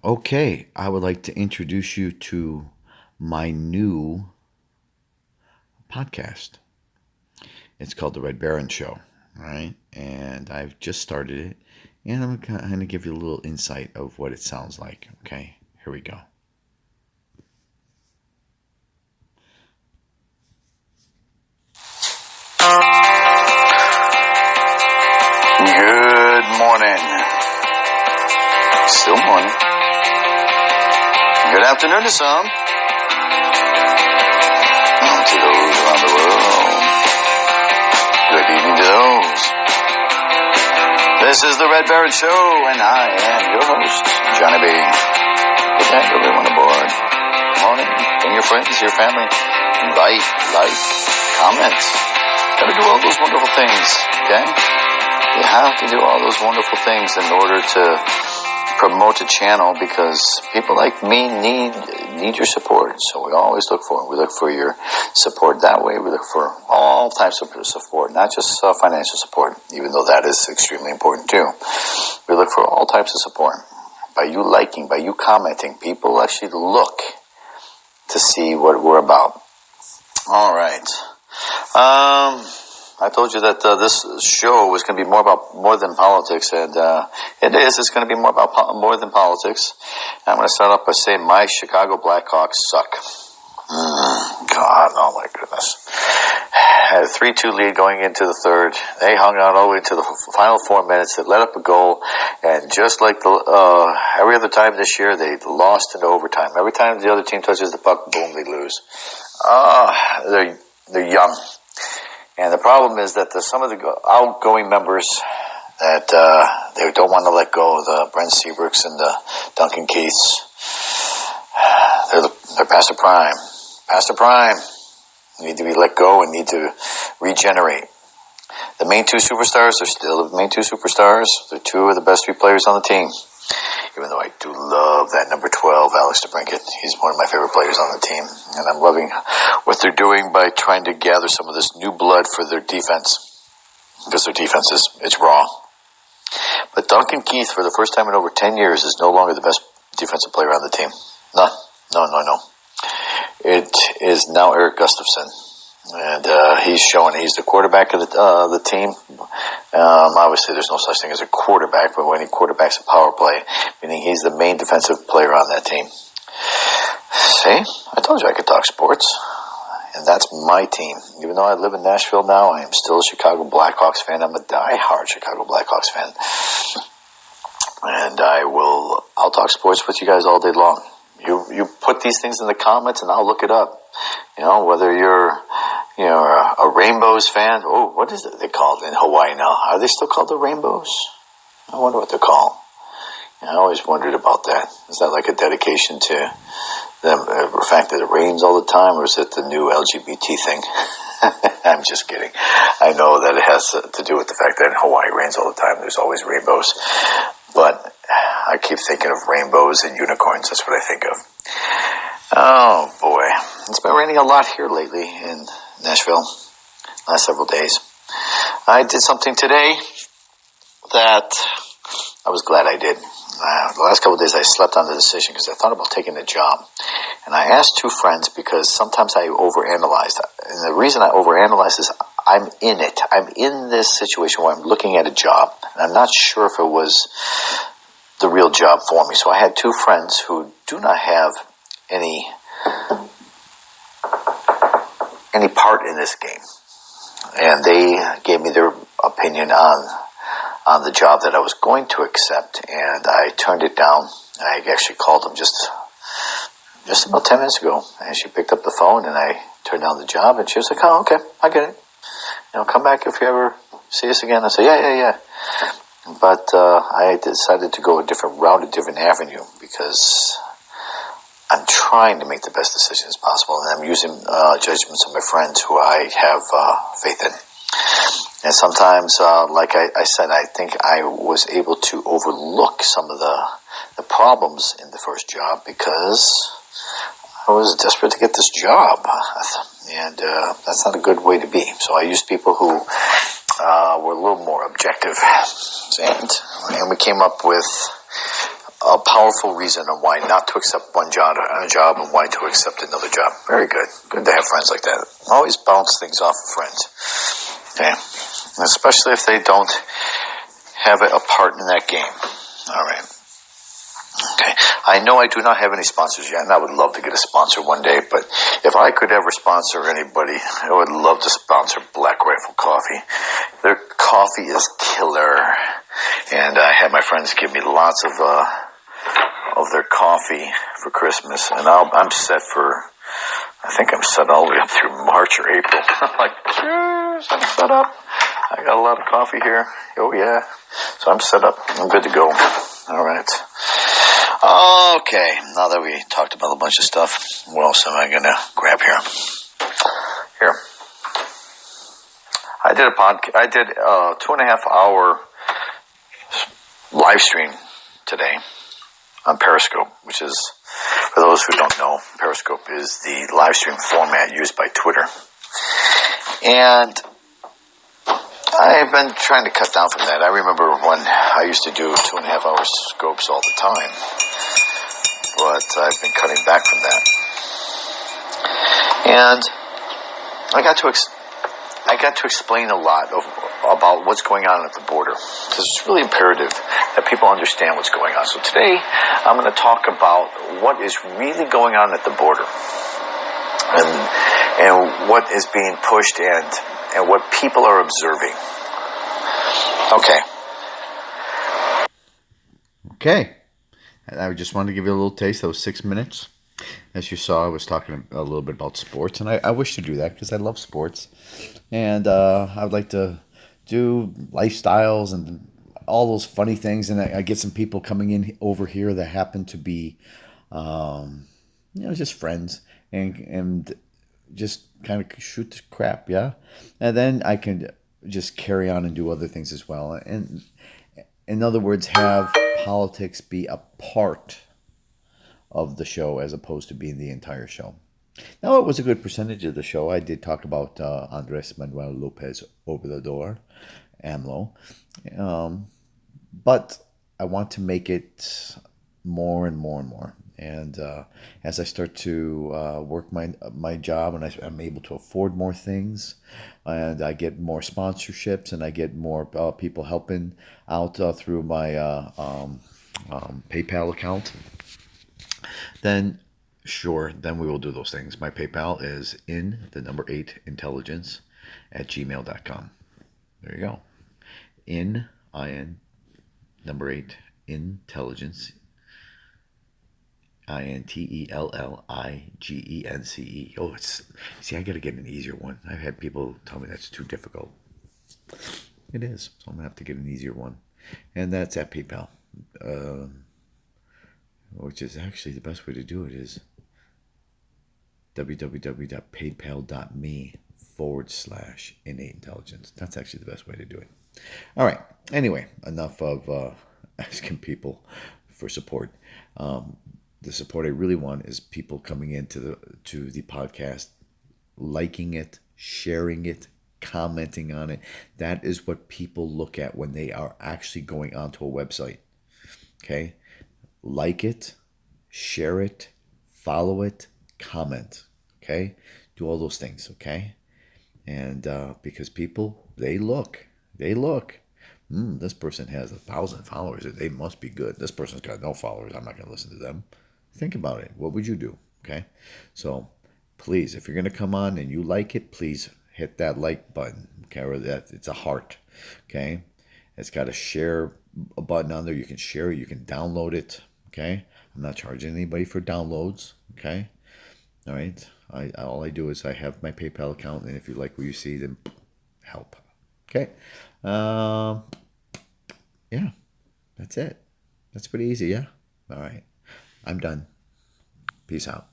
Okay, I would like to introduce you to my new podcast. It's called The Red Barron Show, right? And I've just started it, and I'm going to give you a little insight of what it sounds like. Okay, here we go. Good morning. Still morning. Good afternoon to some. And to those around the world. Good evening to those. This is the Red Barron Show, and I am your host, Johnny B. Good night, everyone aboard. Morning. Bring your friends, your family. Invite, like, comment. Gotta do all those wonderful things, okay? You have to do all those wonderful things in order to promote a channel, because people like me need your support. So we always look for it. We look for your support that way. We look for all types of support, not just financial support, even though that is extremely important too. We look for all types of support. By you liking, by you commenting, people actually look to see what we're about. All right. I told you that this show was going to be more than politics, and it is. It's going to be more than politics. I'm going to start off by saying my Chicago Blackhawks suck. God, oh my goodness. Had a 3-2 lead going into the third. They hung out all the way to the final 4 minutes. They let up a goal, and just like every other time this year, they lost into overtime. Every time the other team touches the puck, boom, they lose. They're young. And the problem is that some of the outgoing members that they don't want to let go, the Brent Seabrooks and the Duncan Keiths, they're past their prime. Past their prime. Need to be let go and need to regenerate. The main two superstars are still the main two superstars. They're two of the best 3 players on the team. Even though I do love that number 12, Alex DeBrincat. He's one of my favorite players on the team. And I'm loving what they're doing by trying to gather some of this new blood for their defense. Because their defense it's raw. But Duncan Keith, for the first time in over 10 years, is no longer the best defensive player on the team. No. It is now Eric Gustafson. And he's showing he's the quarterback of the team. Obviously, there's no such thing as a quarterback, but when he quarterbacks a power play, meaning he's the main defensive player on that team. See? I told you I could talk sports. And that's my team. Even though I live in Nashville now, I am still a Chicago Blackhawks fan. I'm a diehard Chicago Blackhawks fan. And I'll talk sports with you guys all day long. You put these things in the comments and I'll look it up. You know, whether you're a Rainbows fan. Oh, what is it they called in Hawaii now? Are they still called the Rainbows? I wonder what they're called. I always wondered about that. Is that like a dedication to them, the fact that it rains all the time, or is it the new LGBT thing? I'm just kidding. I know that it has to do with the fact that in Hawaii it rains all the time. There's always rainbows. But I keep thinking of rainbows and unicorns. That's what I think of. Oh, boy. It's been raining a lot here lately in Nashville, last several days. I did something today that I was glad I did. The last couple of days I slept on the decision because I thought about taking the job. And I asked 2 friends because sometimes I overanalyze. And the reason I overanalyze is I'm in it. I'm in this situation where I'm looking at a job. And I'm not sure if it was the real job for me. So I had 2 friends who do not have any part in this game. And they gave me their opinion on the job that I was going to accept, and I turned it down. I actually called them just about 10 minutes ago, and she picked up the phone, and I turned down the job, and she was like, oh, okay, I get it. Come back if you ever see us again. I said, yeah. But I decided to go a different route, a different avenue, because I'm trying to make the best decisions possible, and I'm using judgments of my friends who I have faith in. And sometimes, like I said, I think I was able to overlook some of the problems in the first job because I was desperate to get this job. And that's not a good way to be. So I used people who were a little more objective. And we came up with a powerful reason on why not to accept one job and why to accept another job. Very good. Good to have friends like that. Always bounce things off of friends. Okay. Especially if they don't have a part in that game. All right. Okay. I know I do not have any sponsors yet, and I would love to get a sponsor one day, but if I could ever sponsor anybody, I would love to sponsor Black Rifle Coffee. Their coffee is killer, and I had my friends give me lots of their coffee for Christmas, and I'm set for, I think I'm set all the way up through March or April. I'm like, cheers, I'm set up. I got a lot of coffee here. Oh, yeah. So I'm set up. I'm good to go. All right. Okay, now that we talked about a bunch of stuff, what else am I going to grab here? Here. I did a 2.5 hour live stream today on Periscope, which is, for those who don't know, Periscope is the live stream format used by Twitter. And I've been trying to cut down from that. I remember when I used to do 2.5 hour scopes all the time, but I've been cutting back from that. And I got to explain a lot about what's going on at the border, because it's really imperative that people understand what's going on. So today, I'm going to talk about what is really going on at the border, and what is being pushed, and what people are observing. Okay. I just wanted to give you a little taste. That was 6 minutes. As you saw, I was talking a little bit about sports, and I wish to do that because I love sports. And I would like to do lifestyles and all those funny things. And I get some people coming in over here that happen to be, just friends and just kind of shoot the crap, yeah? And then I can just carry on and do other things as well. And in other words, have politics be a part of the show as opposed to being the entire show. Now, it was a good percentage of the show. I did talk about Andres Manuel Lopez Obrador, AMLO. But I want to make it more and more and more. And as I start to work my job, and I'm able to afford more things, and I get more sponsorships, and I get more people helping out through my PayPal account, then sure, then we will do those things. My PayPal is in8intelligence@gmail.com. There you go. In 8 intelligence INTELLIGENCE. Oh, I got to get an easier one. I've had people tell me that's too difficult. It is, so I'm gonna have to get an easier one, and that's at PayPal, which is actually the best way to do it is www.paypal.me/in8intelligence. That's actually the best way to do it. All right. Anyway, enough of asking people for support. The support I really want is people coming into the podcast, liking it, sharing it, commenting on it. That is what people look at when they are actually going onto a website. Okay? Like it, share it, follow it, comment. Okay? Do all those things. Okay? And because people, they look. This person has 1,000 followers. They must be good. This person's got no followers. I'm not going to listen to them. Think about it. What would you do? Okay? So please, if you're going to come on and you like it, please hit that like button. Okay? Or that it's a heart. Okay? It's got a share button on there. You can share it. You can download it. Okay? I'm not charging anybody for downloads. Okay? All right? All I do is I have my PayPal account, and if you like what you see, then help. Okay? Yeah. That's it. That's pretty easy, yeah? All right. I'm done. Peace out.